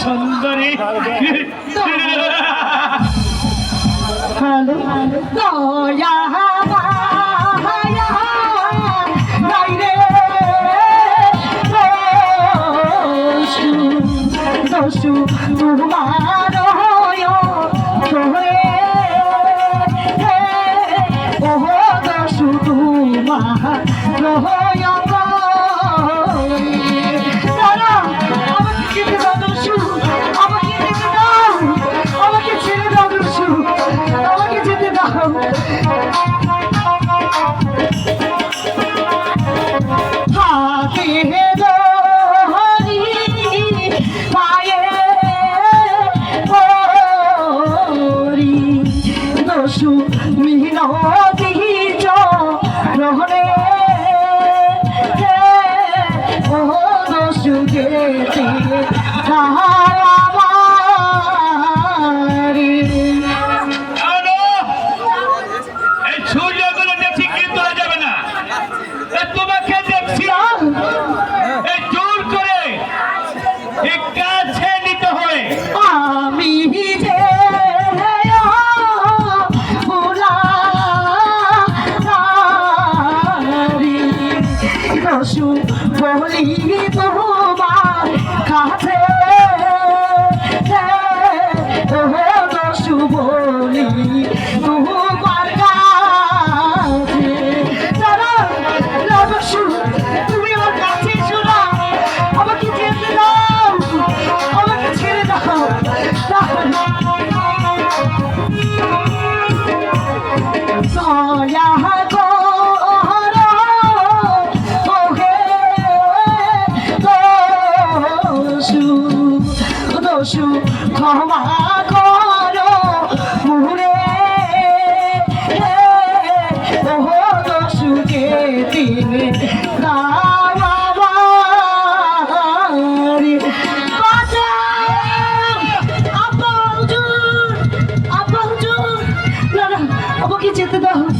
সুন্দরী দয়া মায়া নাই রে দোষু তোমার তোরে ওহ দোষু তোমার বলি তোমার কাছে দোষু বলি তোমার কাছে দোষু তুমি আমার কাছে শোনা আমাকে যেতে দাও আমাকে ছেড়ে দাও দয়া ক্ষমা করো মুরে ওহ দোষুকে তিনি আমাকে যেতে দাও